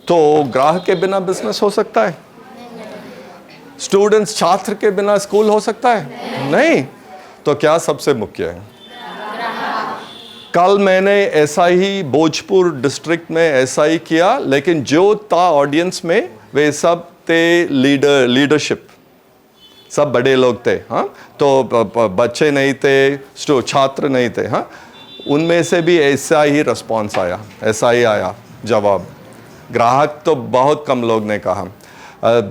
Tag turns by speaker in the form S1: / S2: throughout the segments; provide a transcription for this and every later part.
S1: तो ग्राहक के बिना बिजनेस हो सकता है? स्टूडेंट्स, छात्र के बिना स्कूल हो सकता है? नहीं। तो क्या सबसे मुख्य है? कल मैंने ऐसा ही भोजपुर डिस्ट्रिक्ट में ऐसा ही किया, लेकिन जो था ऑडियंस में वे सब थे लीडरशिप, सब बड़े लोग थे। हाँ, तो बच्चे नहीं थे, छात्र नहीं थे। हाँ, उनमें से भी ऐसा ही रिस्पॉन्स आया, ऐसा ही आया जवाब। ग्राहक तो बहुत कम लोग ने कहा।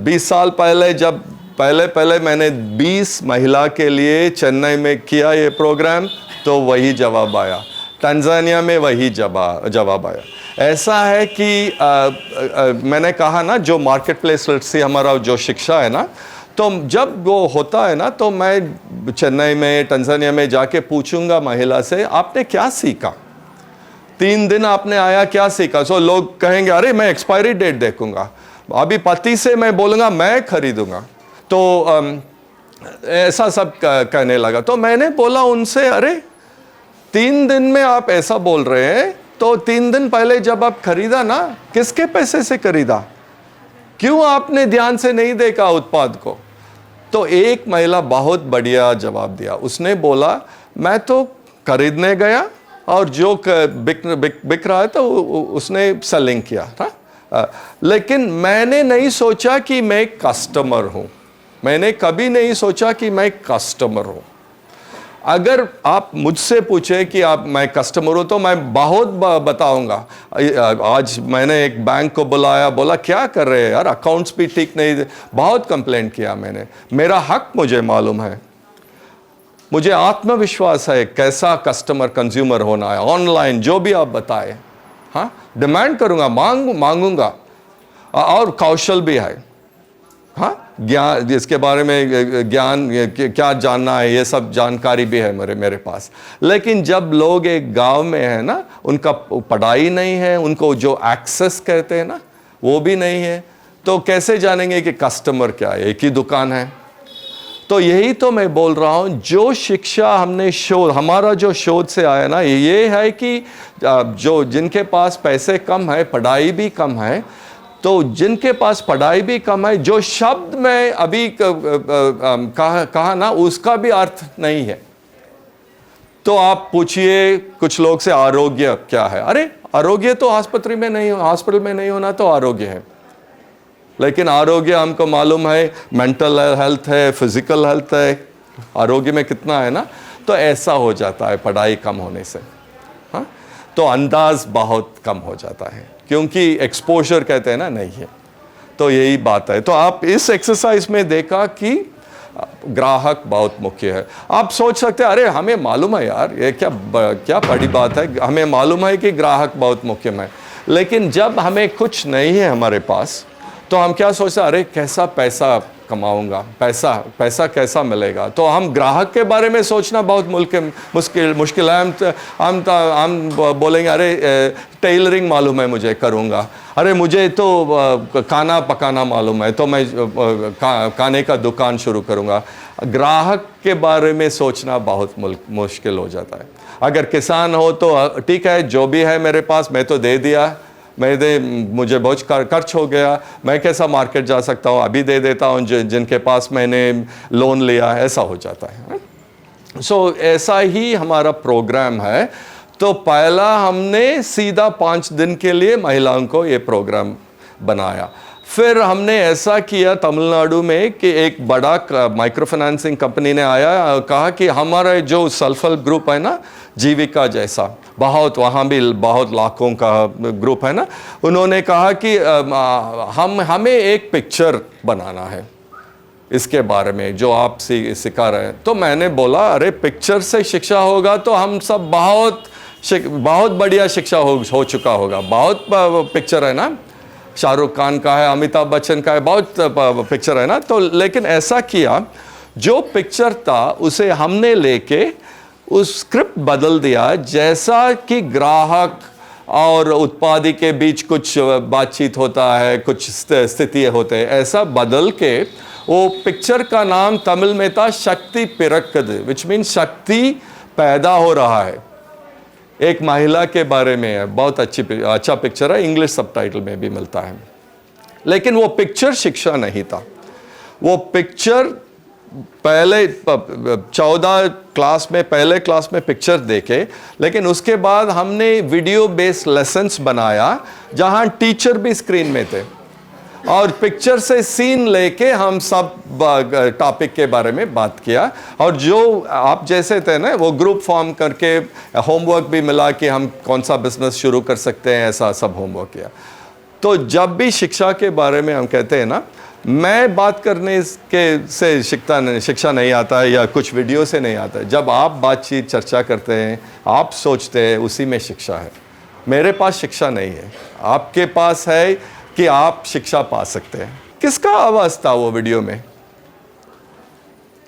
S1: 20 साल पहले जब पहले मैंने 20 महिला के लिए चेन्नई में किया ये प्रोग्राम, तो वही जवाब आया। तंजानिया में वही जवाब आया। ऐसा है कि मैंने कहा ना, जो मार्केट प्लेस लिटरेसी हमारा जो शिक्षा है ना, तो जब वो होता है ना, तो मैं चेन्नई में, तंजानिया में जाके पूछूंगा महिला से, आपने क्या सीखा? 3 दिन आपने आया, क्या सीखा? सो लोग कहेंगे, अरे मैं एक्सपायरी डेट देखूंगा। अभी पति से मैं बोलूँगा मैं खरीदूंगा। तो ऐसा सब कहने लगा। तो मैंने बोला उनसे, अरे 3 दिन में आप ऐसा बोल रहे हैं, तो 3 दिन पहले जब आप खरीदा ना, किसके पैसे से खरीदा? क्यों आपने ध्यान से नहीं देखा उत्पाद को? तो एक महिला बहुत बढ़िया जवाब दिया। उसने बोला, मैं तो खरीदने गया और जो बिक रहा है तो उसने सेलिंग किया था, लेकिन मैंने नहीं सोचा कि मैं कस्टमर हूं। मैंने कभी नहीं सोचा कि मैं कस्टमर हूं। अगर आप मुझसे पूछे कि मैं कस्टमर हूं, तो मैं बहुत बताऊंगा। आज मैंने एक बैंक को बुलाया, बोला क्या कर रहे हैं यार, अकाउंट्स भी ठीक नहीं, बहुत कंप्लेंट किया मैंने। मेरा हक मुझे मालूम है, मुझे आत्मविश्वास है कैसा कस्टमर कंज्यूमर होना है। ऑनलाइन जो भी आप बताए, हाँ, डिमांड करूंगा, मांगूंगा, और कौशल भी है। हाँ, ज्ञान, इसके बारे में ज्ञान क्या जानना है, ये सब जानकारी भी है मेरे पास। लेकिन जब लोग एक गांव में है ना, उनका पढ़ाई नहीं है, उनको जो एक्सेस कहते हैं ना, वो भी नहीं है, तो कैसे जानेंगे कि कस्टमर क्या है? एक ही दुकान है। तो यही तो मैं बोल रहा हूँ, जो शिक्षा हमने हमारा जो शोध से आया ना, ये है कि जो जिनके पास पैसे कम है, पढ़ाई भी कम है, तो जिनके पास पढ़ाई भी कम है, जो शब्द मैं अभी कहा ना, उसका भी अर्थ नहीं है। तो आप पूछिए कुछ लोग से, आरोग्य क्या है? अरे आरोग्य तो हॉस्पिटल में नहीं होना तो आरोग्य है। लेकिन आरोग्य हमको मालूम है, मेंटल हेल्थ है, फिजिकल हेल्थ है, आरोग्य में कितना है ना। तो ऐसा हो जाता है पढ़ाई कम होने से। हाँ, तो अंदाज बहुत कम हो जाता है, क्योंकि एक्सपोजर कहते हैं ना, नहीं है। तो यही बात है। तो आप इस एक्सरसाइज में देखा कि ग्राहक बहुत मुख्य है। आप सोच सकते हैं, अरे हमें मालूम है यार, ये क्या बड़ी बात है, हमें मालूम है कि ग्राहक बहुत मुख्य है। लेकिन जब हमें कुछ नहीं है हमारे पास, तो हम क्या सोचते हैं, अरे कैसा पैसा कमाऊंगा, पैसा कैसा मिलेगा? तो हम ग्राहक के बारे में सोचना बहुत मुश्किल है। हम बोलेंगे, अरे टेलरिंग मालूम है मुझे, करूंगा। अरे मुझे तो खाना पकाना मालूम है, तो मैं खाने का दुकान शुरू करूंगा। ग्राहक के बारे में सोचना बहुत मुश्किल हो जाता है। अगर किसान हो तो ठीक है, जो भी है मेरे पास मैं तो दे दिया, मुझे बहुत खर्च हो गया, मैं कैसा मार्केट जा सकता हूँ, अभी दे देता हूँ जिनके पास मैंने लोन लिया, ऐसा हो जाता है। सो ऐसा ही हमारा प्रोग्राम है। तो पहला हमने सीधा 5 दिन के लिए महिलाओं को ये प्रोग्राम बनाया। फिर हमने ऐसा किया तमिलनाडु में कि एक बड़ा माइक्रो फाइनेंसिंग कंपनी ने आया, कहा कि हमारा जो सेल्फ हेल्प ग्रुप है ना, जीविका जैसा, बहुत वहाँ भी बहुत लाखों का ग्रुप है ना, उन्होंने कहा कि हमें एक पिक्चर बनाना है इसके बारे में जो आप सिखा रहे हैं। तो मैंने बोला, अरे पिक्चर से शिक्षा होगा तो हम सब बहुत बढ़िया शिक्षा हो चुका होगा। बहुत पिक्चर है ना, शाहरुख खान का है, अमिताभ बच्चन का है, बहुत पिक्चर है ना। तो लेकिन ऐसा किया, जो पिक्चर था उसे हमने लेके उस स्क्रिप्ट बदल दिया, जैसा कि ग्राहक और उत्पादी के बीच कुछ बातचीत होता है, कुछ स्थिति होते हैं, ऐसा बदल के वो पिक्चर का नाम तमिल में था शक्ति पिरक्कद, विच मीन शक्ति पैदा हो रहा है। एक महिला के बारे में है, बहुत अच्छा पिक्चर है, इंग्लिश सबटाइटल में भी मिलता है। लेकिन वो पिक्चर शिक्षा नहीं था। वो पिक्चर पहले 14 क्लास में, पहले क्लास में पिक्चर देखे, लेकिन उसके बाद हमने वीडियो बेस्ड लेसन्स बनाया जहां टीचर भी स्क्रीन में थे और पिक्चर से सीन लेके हम सब टॉपिक के बारे में बात किया। और जो आप जैसे थे ना, वो ग्रुप फॉर्म करके होमवर्क भी मिला कि हम कौन सा बिजनेस शुरू कर सकते हैं, ऐसा सब होमवर्क किया। तो जब भी शिक्षा के बारे में हम कहते हैं ना, मैं बात करने के से शिक्षा नहीं आता है या कुछ वीडियो से नहीं आता है। जब आप बातचीत चर्चा करते हैं, आप सोचते हैं, उसी में शिक्षा है। मेरे पास शिक्षा नहीं है, आपके पास है कि आप शिक्षा पा सकते हैं। किसका आवाज था वो वीडियो में?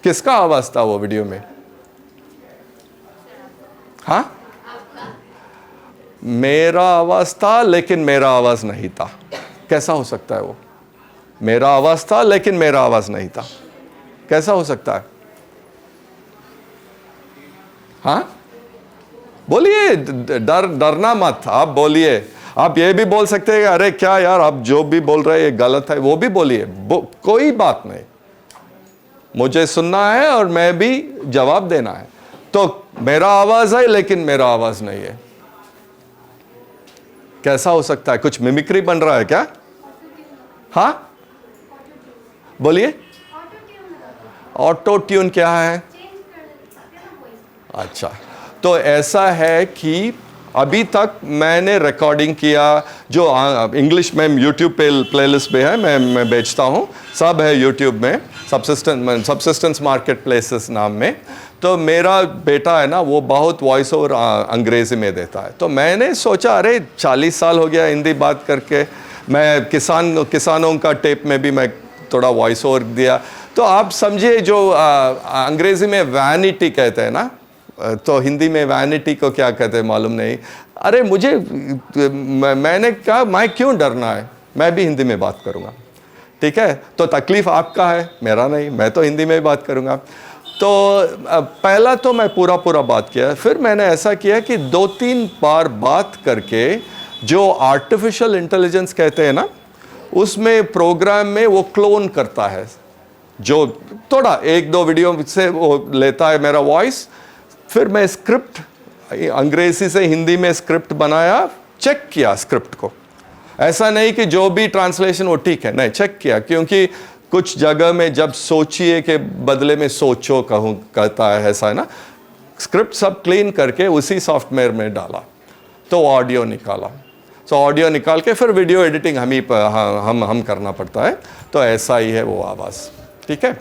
S1: किसका आवाज था वो वीडियो में? हाँ, मेरा आवाज था लेकिन मेरा आवाज नहीं था। कैसा हो सकता है वो? मेरा आवाज था लेकिन मेरा आवाज नहीं था, कैसा हो सकता है? हाँ, बोलिए, डरना मत, आप बोलिए। आप ये भी बोल सकते हैं अरे क्या यार, आप जो भी बोल रहे हैं ये गलत है, वो भी बोलिए, कोई बात नहीं। मुझे सुनना है और मैं भी जवाब देना है। तो मेरा आवाज है लेकिन मेरा आवाज नहीं है, कैसा हो सकता है? कुछ मिमिक्री बन रहा है क्या? हाँ, बोलिए। ऑटो ट्यून क्या है? अच्छा, तो ऐसा है कि अभी तक मैंने रिकॉर्डिंग किया जो इंग्लिश में यूट्यूब पे प्लेलिस्ट पे है, मैं बेचता हूँ, सब है यूट्यूब में, सबसिस्टेंस मार्केट प्लेसेस नाम में। तो मेरा बेटा है ना, वो बहुत वॉइस ओवर अंग्रेजी में देता है। तो मैंने सोचा अरे 40 साल हो गया हिंदी बात करके, मैं किसानों का टेप में भी मैं थोड़ा वॉइस ओवर दिया। तो आप समझिए, जो अंग्रेजी में वैनिटी कहते हैं ना, तो हिंदी में वैनिटी को क्या कहते हैं मालूम नहीं। अरे मैंने कहा मैं क्यों डरना है, मैं भी हिंदी में बात करूँगा, ठीक है। तो तकलीफ आपका है, मेरा नहीं, मैं तो हिंदी में बात करूँगा। तो पहला तो मैं पूरा बात किया, फिर मैंने ऐसा किया कि 2-3 बार बात करके, जो आर्टिफिशियल इंटेलिजेंस कहते हैं ना, उसमें प्रोग्राम में वो क्लोन करता है, जो थोड़ा 1-2 वीडियो से वो लेता है मेरा वॉइस। फिर मैं स्क्रिप्ट अंग्रेजी से हिंदी में स्क्रिप्ट बनाया, चेक किया स्क्रिप्ट को। ऐसा नहीं कि जो भी ट्रांसलेशन वो ठीक है, नहीं, चेक किया, क्योंकि कुछ जगह में जब सोचिए के बदले में सोचो कहता है, ऐसा है ना। स्क्रिप्ट सब क्लीन करके उसी सॉफ्टवेयर में डाला, तो ऑडियो निकाला। तो ऑडियो निकाल के फिर वीडियो एडिटिंग हम करना पड़ता है। तो ऐसा ही है वो आवाज़, ठीक है।